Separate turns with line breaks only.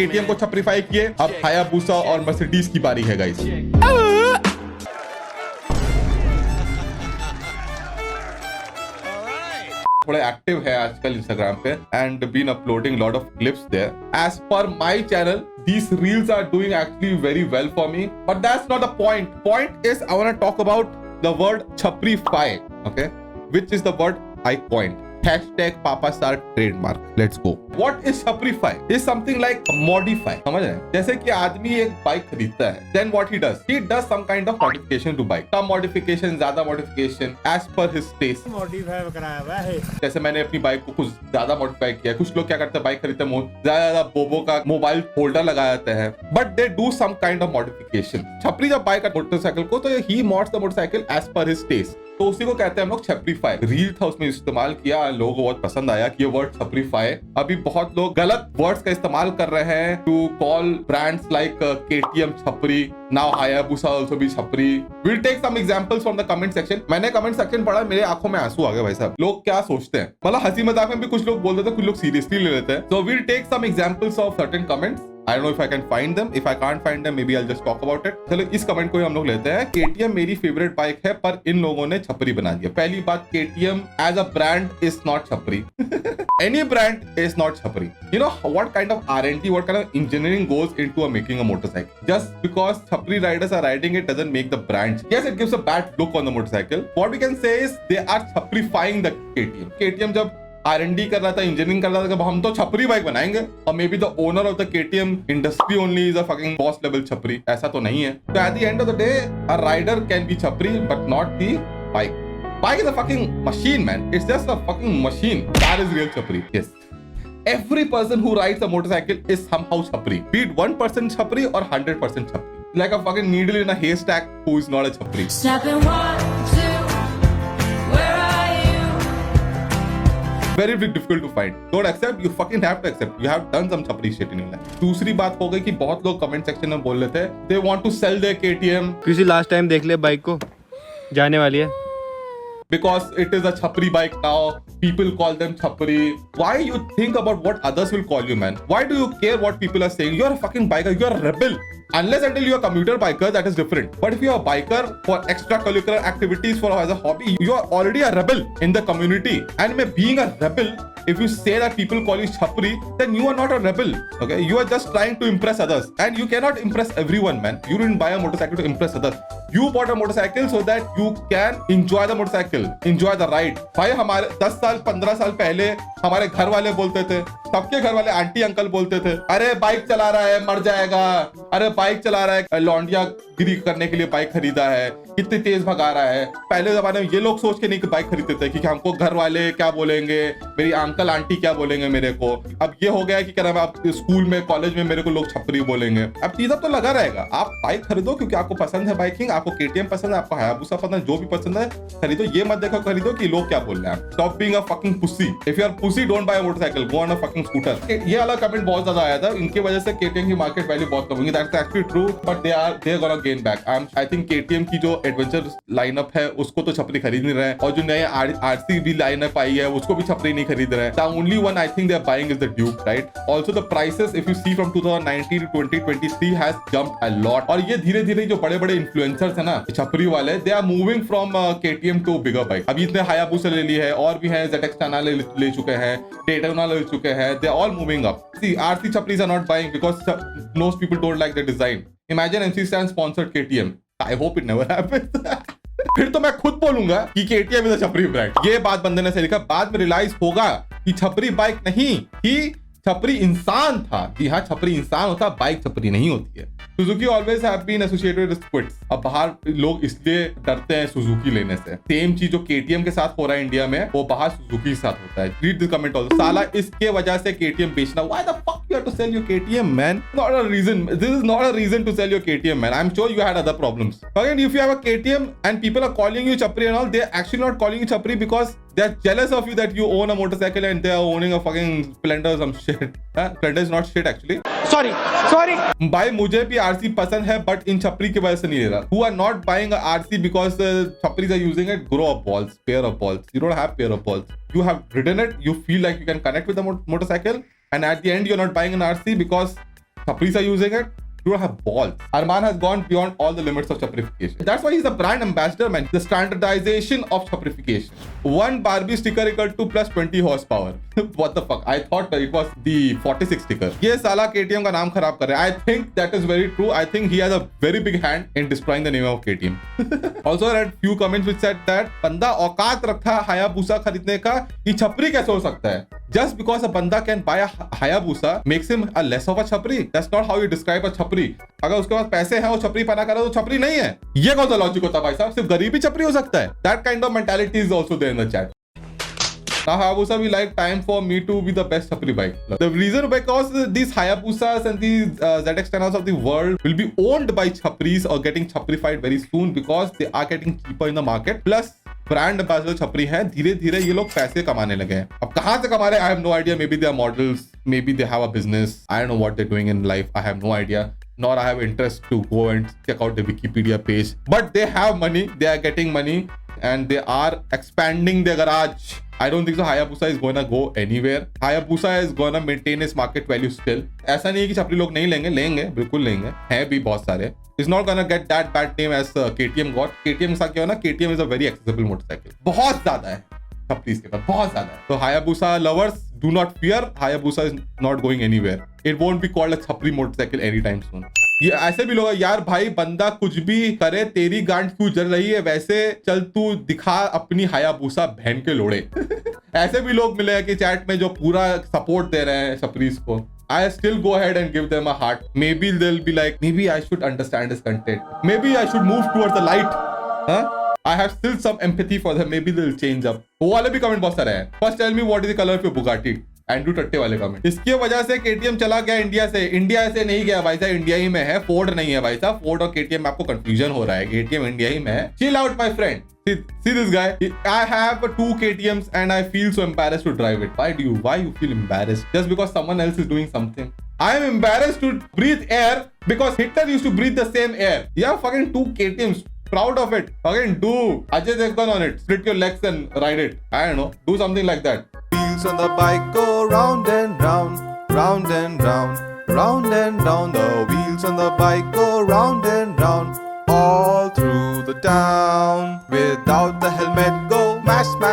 KTM को छपरीफाई किए, अब हायाबुसा और मर्सिडीज की बारी है गाइस। थोड़ा एक्टिव है आजकल इंस्टाग्राम पे and been uploading lot of clips there. As per my channel these reels are doing actually very well for me, but that's not the point. Point is I want to talk about the word छपरीफy, okay, which is the word I coined. Hashtag Papa Star trademark. Let's go. What is छपरीफy? Is something like modify. समझ रहे हैं? जैसे कि आदमी एक bike खरीदता है, then what he does? He does some kind of modification to bike. Come modification, ज्यादा modification, as per his taste.
Modify कराया हुआ है।
जैसे मैंने अपनी बाइक को कुछ ज्यादा मॉडिफाई किया। कुछ लोग क्या करते हैं, बाइक खरीदते हैं, ज्यादा बोबो का मोबाइल होल्डर लगा जाते हैं, but they do some kind of modification. छपरी जब बाइक का मोटरसाइकिल को, तो ही mods the motorcycle as per his taste, तो उसी को कहते हैं हम लोग छपरीफाई। रील था उसमें इस्तेमाल किया, लोगों को बहुत पसंद आया कि ये वर्ड छपरीफाई। अभी बहुत लोग गलत वर्ड्स का इस्तेमाल कर रहे हैं to call brands like KTM chhapri, now Hayabusa also be chhapri. Will take some examples from the comment section. मैंने कमेंट सेक्शन पढ़ा, मेरे आंखों में आंसू आ गए भाई साहब। लोग क्या सोचते हैं, मतलब हंसी मजाक में भी कुछ लोग बोल देते हैं, कुछ लोग सीरियसली ले लेते हैं। So will take some examples of certain comments. I don't know if I can find them. If I can't find them, maybe I'll just talk about it. चलो इस कमेंट को हम लोग लेते हैं। KTM मेरी फेवरेट बाइक है, पर इन लोगों ने छपरी बना दिया। पहली बात, KTM as a brand is not छपरी। Any brand is not छपरी। You know what kind of R&D, what kind of engineering goes into making a motorcycle? Just because छपरी riders are riding it doesn't make the brand. Yes, it gives a bad look on the motorcycle. What we can say is they are छपरीफाइंग the KTM. KTM जब R&D कर रहा था, engineering कर रहा था, हम तो छपरी बाइक बनाएंगे, और may be the owner of the KTM industry only is a fucking boss level छपरी। ऐसा तो नहीं है। तो at the end of the day a rider can be छपरी but not the bike. Bike is a fucking machine man, it's just a fucking machine. Car is real छपरी। Yes, every person who rides a motorcycle is somehow छपरी, be it 1% छपरी और 100% छपरी, like a fucking needle in a haystack who is not a छपरी।
Snapping 1, 2, where are you?
Very difficult to find. Don't accept, you fucking have to accept. You have done some छपरी shit in your life. दूसरी बात हो गई कि बहुत लोग comment section में बोल रहे थे they want to sell their KTM
किसी लास्ट टाइम देख ले बाइक को, जाने वाली है।
because it is a छपरी bike now. People call them छपरी. Why you think about what others will call you, man? Why do you care what people are saying? You're a fucking biker. You're a rebel. Unless until you're a commuter biker, that is different. But if you're a biker for extracurricular activities, for as a hobby, you are already a rebel in the community. And being a rebel, if you say that people call you छपरी, then you are not a rebel. Okay, you are just trying to impress others, and you cannot impress everyone, man. You didn't buy a motorcycle to impress others. You bought a motorcycle so that you can enjoy the motorcycle, enjoy the ride. भाई हमारे 10 साल 15 साल पहले हमारे घर वाले बोलते थे, सबके घर वाले आंटी अंकल बोलते थे, अरे बाइक चला रहा है मर जाएगा, अरे बाइक चला रहा है, लौंडिया गिरी करने के लिए बाइक खरीदा है, कितनी तेज भगा रहा है। पहले जमाने में ये लोग सोच के नहीं कि बाइक खरीदते थे कि हमको घर वाले क्या बोलेंगे, मेरी अंकल आंटी क्या बोलेंगे मेरे को। अब ये हो गया कि क्या नाम है, आप स्कूल में कॉलेज में मेरे को लोग छपरी बोलेंगे। अब चीज तो लगा रहेगा, आप बाइक खरीदो क्योंकि आपको पसंद है बाइकिंग, आपको KTM पसंद है, आपको हायाबुसा पसंद है, जो भी पसंद है खरीदो। ये मत देखो खरीदो कि लोग क्या बोल रहे हैं। Stop being a fucking pussy. If you are pussy don't buy a motorcycle, go on a fucking scooter. ये वाला कमेंट बहुत ज्यादा आया था, इनकी वजह से KTM की मार्केट वैल्यू बहुत कम होगी। That's actually true, but they are gonna gain back. I think KTM की जो एडवेंचर लाइनअप है उसको तो छपरी खरीद नहीं रहे हैं, और जो नए RC भी लाइनअप आई है उसको भी छपरी नहीं खरीद रहे हैं। The only one I think they are buying is the Duke, right? Also the prices, if you see from 2019 to 2023 has jumped a lot. और ये धीरे धीरे जो बड़े बड़े इन्फ्लुएंसर्स है ना छपरी वाले, they are moving from KTM to bigger bike. अभी इसने हायाबुसा ले ली है, और भी है ZX Tana ले चुके हैं, Daytona ले चुके हैं, they are all moving up. See, RC छपरीज are not buying because most people don't like the design. Imagine MC Stan sponsored KTM. I hope it never happens. फिर तो मैं खुद बोलूंगा कि KTM इज अ छपरी ब्रांड। ये बात बंदे ने सही लिखा, बाद में रियलाइज होगा कि छपरी बाइक नहीं ही छपरी इंसान था। जी हाँ, छपरी इंसान होता, बाइक छपरी नहीं होती है। Suzuki always have been associated with squids. अब बाहर लोग इसलिए डरते हैं सुजुकी लेने से। सेम चीज जो KTM के साथ हो रहा है इंडिया में, वो बाहर सुजुकी के साथ होता है। Read this comment also. साला इसके वजह से KTM बेचना। Why the fuck you have to sell your KTM, man? Not a reason. This is not a reason to sell your KTM, man. I'm sure you had other problems. Again, if you have a KTM and people are calling you chapri and all, they're actually not calling you chapri because they're jealous of you that you own a motorcycle and they are owning a fucking Splendor or some shit. Splendor is not shit actually.
Sorry.
भाई मुझे भी RC पसंद है, but इन छपरी की वजह से नहीं ले रहा। Who are not buying a RC because छपरीज are using it? Grow up balls, pair of balls. You don't have pair of balls. You have ridden it. You feel like you can connect with the motorcycle. And at the end, you're not buying an RC because Chapris are using it. You don't have balls. Arman has gone beyond all the limits of chaprification. That's why he's the brand ambassador, man. The standardization of chaprification. One Barbie sticker equal to plus 20 horsepower. What the fuck? I thought it was the 46 sticker. ये साला KTM का नाम खराब कर रहा है. I think that is very true. I think he has a very big hand in destroying the name of KTM. Also, I read few comments which said that बंदा औकात रखता है Hayabusa खरीदने का, ये छपरी कैसे हो सकता है? Just because a banda can buy a Hayabusa makes him a less of a छपरी. That's not how you describe a छपरी. अगर उसके पास पैसे हैं वो छपरी पना कर रहा है तो छपरी नहीं है. ये कौन सा लॉजिक होता है भाई साहब? सिर्फ गरीब ही छपरी हो सकता है. That kind of mentality is also there in the chat. Now Hayabusa will like time for me to be the best Chapri bike. The reason because these Hayabusas and these ZX-10Rs of the world will be owned by Chapris or getting Chaprified very soon because they are getting cheaper in the market. Plus brand ambassador छपरी है, धीरे धीरे ये लोग पैसे कमाने लगे हैं. अब कहां से कमा रहे हैं? I have no idea. Maybe they are models, maybe they have a business. I don't know what they doing in life. I have no idea. Nor I have interest to go and check out the Wikipedia page. But they have money. They are getting money and they are expanding their garage. I don't think so Hayabusa is going to go anywhere. Hayabusa is going to maintain its market value still. ऐसा नहीं है कि छपरी लोग नहीं लेंगे, लेंगे, बिल्कुल लेंगे, हैं भी बहुत सारे. It's not gonna get that bad name as KTM got. KTM का क्या है ना? KTM is a very accessible motorcycle. बहुत ज्यादा है छपरीस के पास, बहुत ज्यादा है. तो Hayabusa lovers do not fear. Hayabusa is not going anywhere. It won't be called a छपरी motorcycle anytime soon. ये ऐसे भी लोग यार भाई बंदा कुछ भी करे तेरी गांड क्यों जल रही है, वैसे चल तू दिखा अपनी हायाबूसा बहन के लोड़े. ऐसे भी लोग मिले हैं कि चैट में जो पूरा सपोर्ट दे रहे हैं छपरीस को. I still go ahead and give them a heart. Maybe they'll be like, maybe I should understand his content. Maybe I should move towards the light. Huh? I have still some empathy for them. Maybe they'll change up. वो वाले भी comment बहुत सारे हैं. First tell me what is the color of your Bugatti? Andrew टट्टे वाले comment. इसकी वजह से केटीएम चला गया इंडिया से. इंडिया से नहीं गया भाई साहब, इंडिया ही में है. फोर्ड नहीं है भाई साहब. फोर्ड और केटीएम में आपको कंफ्यूजन हो रहा है. केटीएम इंडिया ही में है. Chill out my friend. See this guy. I have 2 KTMs and I feel so embarrassed to drive it. Why you feel embarrassed? Just because someone else is doing something. I am embarrassed to breathe air because Hitler used to breathe the same air. Yeah, fucking 2 KTMs. Proud of it. Fucking do. Ajay Devgan on it. Split your legs and ride it. I don't know. Do something like that.
Wheels on the bike go round and round, round and round, round and round. The wheels on the bike go round and round, all through the town. Without the helmet go mash, mash.